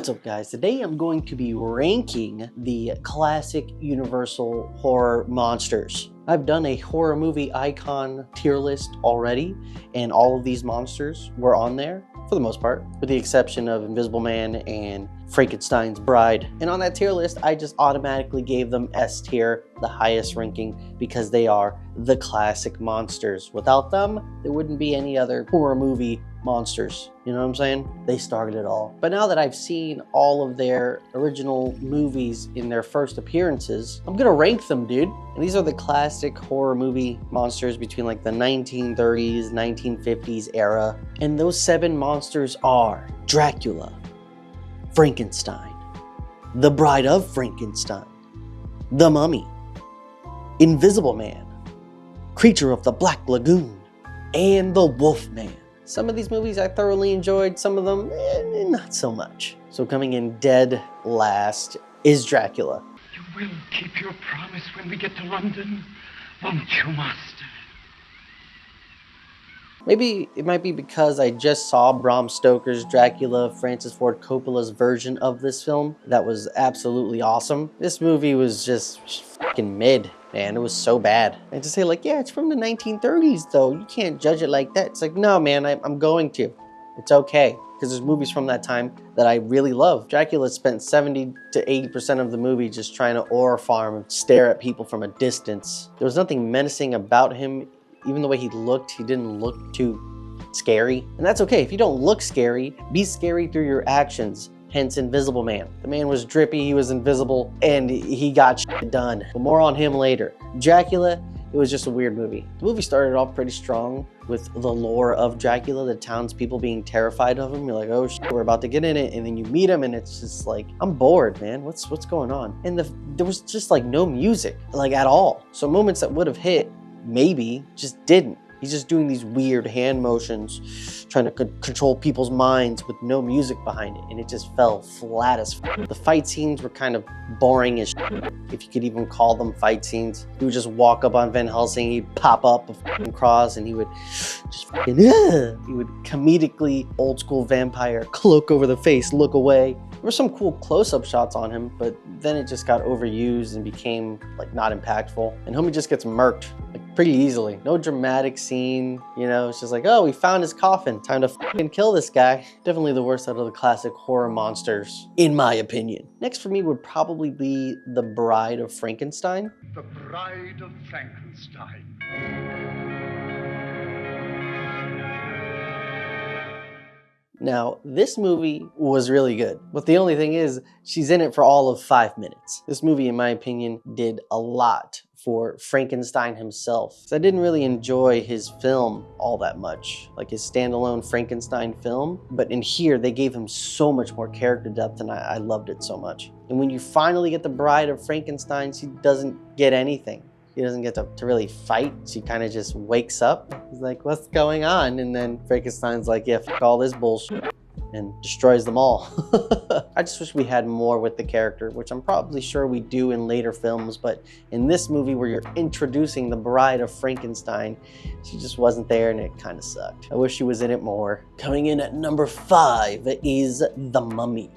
What's up, guys? Today I'm going to be ranking the classic Universal horror monsters. I've done a horror movie icon tier list already, and all of these monsters were on there for the most part, with the exception of Invisible Man and Frankenstein's Bride. And on that tier list, I just automatically gave them S tier, the highest ranking, because they are the classic monsters. Without them, there wouldn't be any other horror movie monsters. You know what I'm saying? They started it all. But now that I've seen all of their original movies in their first appearances, I'm gonna rank them, dude. And these are the classic horror movie monsters between like the 1930s, 1950s era. And those 7 monsters are Dracula, Frankenstein, the Bride of Frankenstein, the Mummy, Invisible Man, Creature of the Black Lagoon, and the Wolfman. Some of these movies I thoroughly enjoyed, some of them not so much. So coming in dead last is Dracula. You will keep your promise when we get to London, won't you, Master? Maybe it might be because I just saw Bram Stoker's Dracula, Francis Ford Coppola's version of this film. That was absolutely awesome. This movie was just fucking mid. Man, it was so bad. And to say like, yeah, it's from the 1930s though. You can't judge it like that. It's like, no, man, I'm going to. It's okay. Because there's movies from that time that I really love. Dracula spent 70 to 80% of the movie just trying to aura farm and stare at people from a distance. There was nothing menacing about him. Even the way he looked, he didn't look too scary. And that's okay. If you don't look scary, be scary through your actions. Hence Invisible Man. The man was drippy, he was invisible, and he got shit done. But more on him later. Dracula, it was just a weird movie. The movie started off pretty strong with the lore of Dracula, the townspeople being terrified of him. You're like, oh shit, we're about to get in it. And then you meet him and it's just like, I'm bored, man. What's going on? And there was just like no music, like at all. So moments that would have hit, maybe, just didn't. He's just doing these weird hand motions, trying to control people's minds with no music behind it, and it just fell flat as f***. The fight scenes were kind of boring as shit, if you could even call them fight scenes. He would just walk up on Van Helsing, he'd pop up a f***ing cross, and he would just f***ing, he would comedically, old school vampire, cloak over the face, look away. There were some cool close-up shots on him, but then it just got overused and became like not impactful. And homie just gets murked like pretty easily. No dramatic scene, you know, it's just like, oh, we found his coffin. Time to fucking kill this guy. Definitely the worst out of the classic horror monsters, in my opinion. Next for me would probably be The Bride of Frankenstein. The Bride of Frankenstein. Now, this movie was really good, but the only thing is, she's in it for all of 5 minutes. This movie, in my opinion, did a lot for Frankenstein himself. So I didn't really enjoy his film all that much, like his standalone Frankenstein film, but in here, they gave him so much more character depth and I loved it so much. And when you finally get the Bride of Frankenstein, she doesn't get anything. He doesn't get to really fight. She kind of just wakes up. He's like, what's going on? And then Frankenstein's like, yeah, fuck all this bullshit, and destroys them all. I just wish we had more with the character, which I'm probably sure we do in later films, but in this movie where you're introducing the Bride of Frankenstein, she just wasn't there and it kind of sucked. I wish she was in it more. Coming in at number 5 is The Mummy.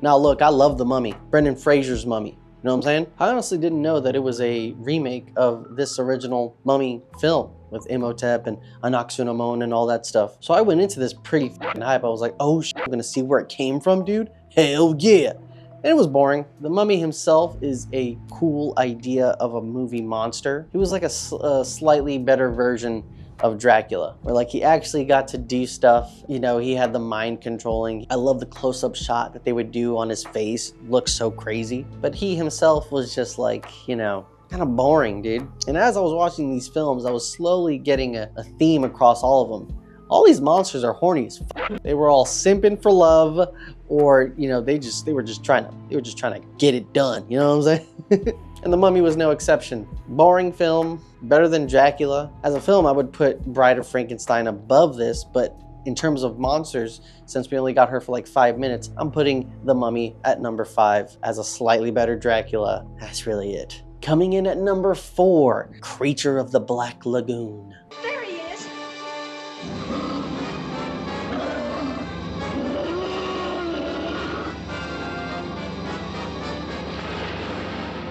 Now look, I love The Mummy, Brendan Fraser's Mummy. You know what I'm saying? I honestly didn't know that it was a remake of this original Mummy film with Imhotep and Anaxunamon and all that stuff. So I went into this pretty f***ing hype. I was like, oh shit, I'm gonna see where it came from, dude. Hell yeah. And it was boring. The Mummy himself is a cool idea of a movie monster. He was like a slightly better version of Dracula, where like he actually got to do stuff. You know, he had the mind controlling. I love the close-up shot that they would do on his face. Looks so crazy. But he himself was just like, you know, kind of boring, dude. And as I was watching these films, I was slowly getting a theme across all of them. All these monsters are horny as f***. They were all simping for love, or you know, they were just trying to get it done. You know what I'm saying? And The Mummy was no exception. Boring film, better than Dracula. As a film, I would put Bride of Frankenstein above this, but in terms of monsters, since we only got her for like 5 minutes, I'm putting The Mummy at number 5 as a slightly better Dracula. That's really it. Coming in at number 4, Creature of the Black Lagoon. There he is.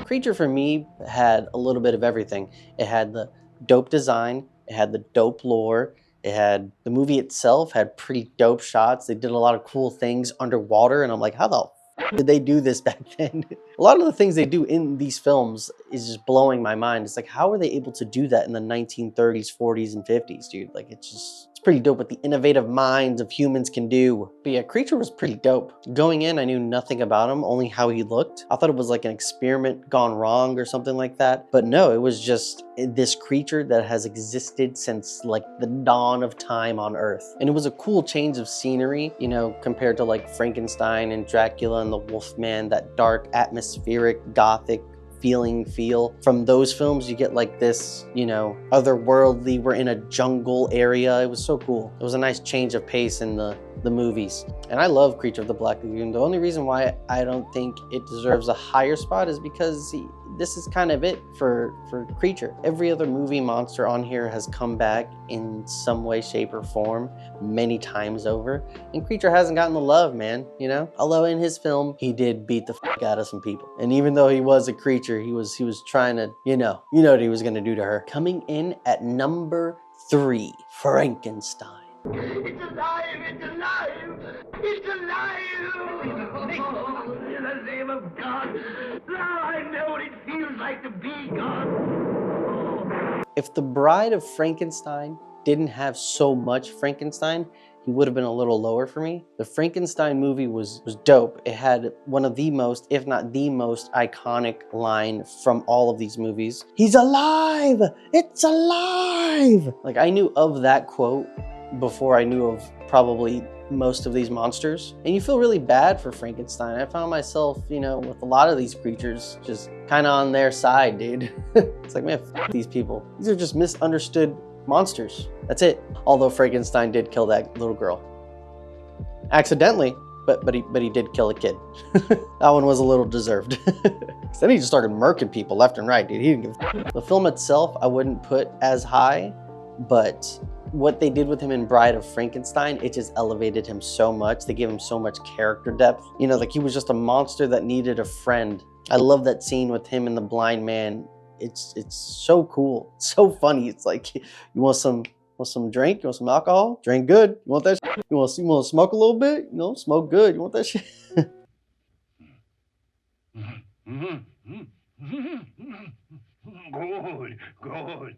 Creature for me had a little bit of everything. It had the dope design, it had the dope lore, it had the movie itself had pretty dope shots. They did a lot of cool things underwater, and I'm like, how the did they do this back then? A lot of the things they do in these films is just blowing my mind. It's like, how were they able to do that in the 1930s, 40s, and 50s, dude? Like, it's pretty dope what the innovative minds of humans can do. But yeah, Creature was pretty dope. Going in, I knew nothing about him, only how he looked. I thought it was like an experiment gone wrong or something like that. But no, it was just this creature that has existed since like the dawn of time on Earth. And it was a cool change of scenery, you know, compared to like Frankenstein and Dracula and the Wolfman, that dark, atmospheric, gothic feel. From those films, you get like this, you know, otherworldly, we're in a jungle area. It was so cool. It was a nice change of pace in the movies. And I love Creature of the Black Lagoon. The only reason why I don't think it deserves a higher spot is because this is kind of it for Creature. Every other movie monster on here has come back in some way, shape, or form many times over. And Creature hasn't gotten the love, man, you know? Although in his film, he did beat the fuck out of some people. And even though he was a creature, he was trying to, you know what he was gonna do to her. Coming in at number 3, Frankenstein. It's alive! It's alive! It's alive! In the name of God! Now I know what it feels like to be God! If The Bride of Frankenstein didn't have so much Frankenstein, he would have been a little lower for me. The Frankenstein movie was dope. It had one of the most, if not the most iconic line from all of these movies. He's alive! It's alive! Like, I knew of that quote before I knew of probably most of these monsters. And you feel really bad for Frankenstein. I found myself, you know, with a lot of these creatures just kind of on their side, dude. It's like, man, f these people. These are just misunderstood monsters. That's it. Although Frankenstein did kill that little girl. Accidentally, but he did kill a kid. That one was a little deserved. Then he just started murking people left and right, dude. He didn't give a f. The film itself, I wouldn't put as high, but what they did with him in Bride of Frankenstein, it just elevated him so much. They gave him so much character depth. You know, like he was just a monster that needed a friend. I love that scene with him and the blind man. It's so cool. It's so funny. It's like, you want some drink? You want some alcohol? Drink good. You want that shit? You want to smoke a little bit? You know, smoke good. You want that shit? Good.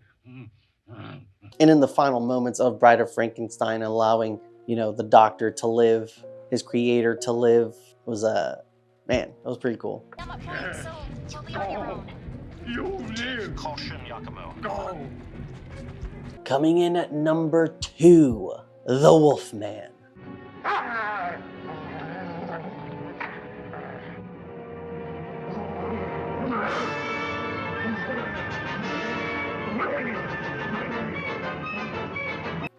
And in the final moments of Bride of Frankenstein, allowing, you know, the doctor to live, his creator to live, was man, that was pretty cool. I'm at point, so you'll be on your own. You live. Caution, Yakumo. Go. Coming in at number 2, The Wolfman.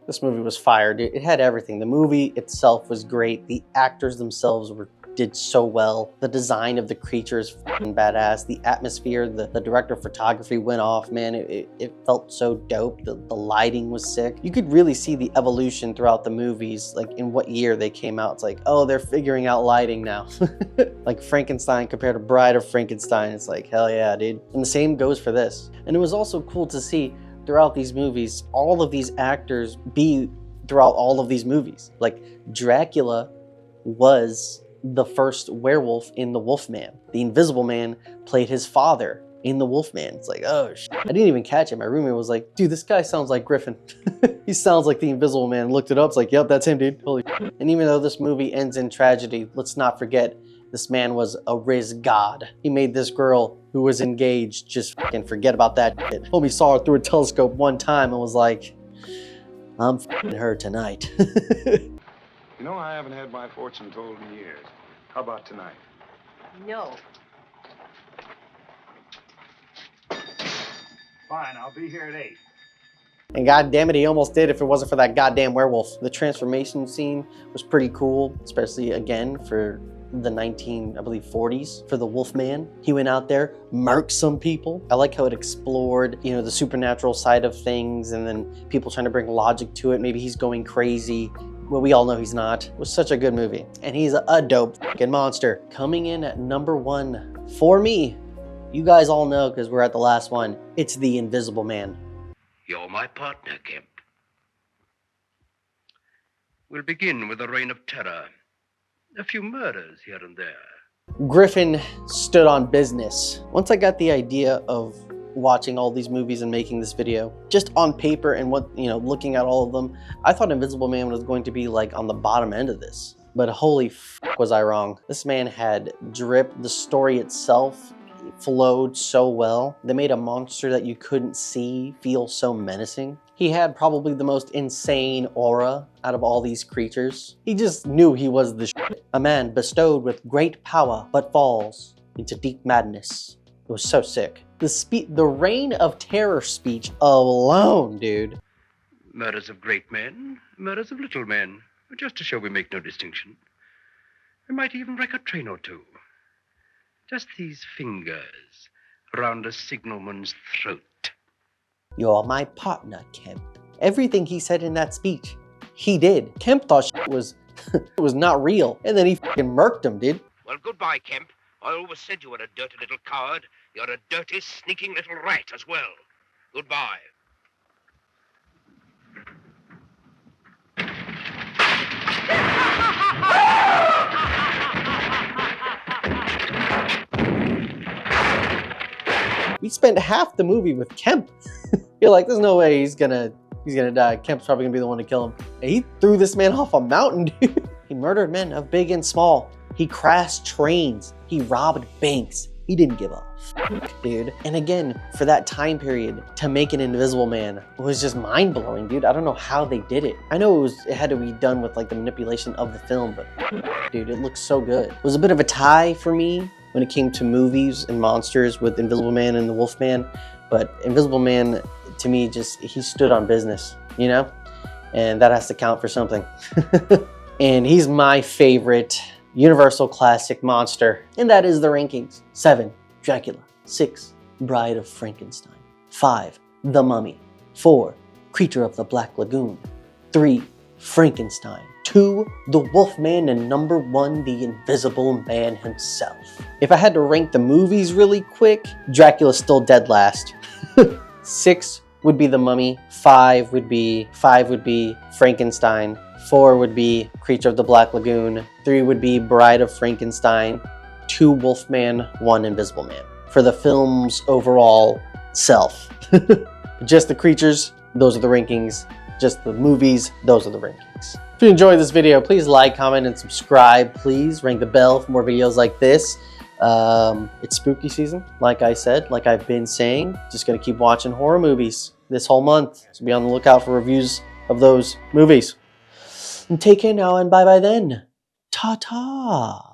This movie was fire, dude. It had everything. The movie itself was great. The actors themselves did so well. The design of the creatures fucking badass. The atmosphere, the director of photography went off, man. It felt so dope. The lighting was sick. You could really see the evolution throughout the movies, like in what year they came out. It's like, oh, they're figuring out lighting now. Like Frankenstein compared to Bride of Frankenstein. It's like, hell yeah, dude. And the same goes for this. And it was also cool to see throughout these movies, all of these actors be throughout all of these movies. Like Dracula was the first werewolf in The Wolfman. The Invisible Man played his father in The Wolfman. It's like, oh shit. I didn't even catch it. My roommate was like, dude, this guy sounds like Griffin. He sounds like the Invisible Man. Looked it up, it's like, yep, that's him, dude. Holy shit. And even though this movie ends in tragedy, let's not forget this man was a Riz god. He made this girl who was engaged just fucking forget about that shit. Homie saw her through a telescope one time and was like, I'm fucking her tonight. You know, I haven't had my fortune told in years. How about tonight? No. Fine, I'll be here at 8. And god damn it, he almost did if it wasn't for that goddamn werewolf. The transformation scene was pretty cool, especially again for the 40s for the Wolfman. He went out there, murked some people. I like how it explored, you know, the supernatural side of things and then people trying to bring logic to it. Maybe he's going crazy. Well, we all know he's not. It was such a good movie. And he's a dope fucking monster. Coming in at #1 for me, you guys all know because we're at the last one, it's the Invisible Man. You're my partner, Kemp. We'll begin with a reign of terror. A few murders here and there. Griffin stood on business. Once I got the idea of watching all these movies and making this video, just on paper and what, you know, looking at all of them, I thought Invisible Man was going to be like on the bottom end of this. But holy fuck was I wrong. This man had drip. The story itself flowed so well. They made a monster that you couldn't see feel so menacing. He had probably the most insane aura out of all these creatures. He just knew he was the shit. A man bestowed with great power, but falls into deep madness. It was so sick. The reign of terror speech alone, dude. Murders of great men, murders of little men, just to show we make no distinction. We might even wreck a train or two. Just these fingers around a signalman's throat. You're my partner, Kemp. Everything he said in that speech, he did. Kemp thought shit was, it was not real, and then he fucking murked him, dude. Well, goodbye, Kemp. I always said you were a dirty little coward. You're a dirty, sneaking little rat as well. Goodbye. We spent half the movie with Kemp. You're like, there's no way he's gonna die. Kemp's probably gonna be the one to kill him. And he threw this man off a mountain, dude. He murdered men of big and small. He crashed trains. He robbed banks. He didn't give a fuck, dude. And again, for that time period, to make an Invisible Man was just mind-blowing, dude. I don't know how they did it. I know it had to be done with like the manipulation of the film, but dude, it looks so good. It was a bit of a tie for me when it came to movies and monsters with Invisible Man and the Wolfman, but Invisible Man, to me, just, he stood on business, you know? And that has to count for something. And he's my favorite Universal classic monster, and that is the rankings. 7, Dracula. 6, Bride of Frankenstein. 5, The Mummy. 4, Creature of the Black Lagoon. 3, Frankenstein. 2, The Wolfman, and #1, The Invisible Man himself. If I had to rank the movies really quick, Dracula's still dead last. 6 would be The Mummy. 5 would be Frankenstein. 4 would be Creature of the Black Lagoon. 3 would be Bride of Frankenstein. 2 Wolfman, 1 Invisible Man. For the film's overall self. Just the creatures, those are the rankings. Just the movies, those are the rankings. If you enjoyed this video, please like, comment, and subscribe. Please ring the bell for more videos like this. It's spooky season, like I said, like I've been saying. Just gonna keep watching horror movies this whole month. So be on the lookout for reviews of those movies. And take care now, and bye-bye then. Ta-ta.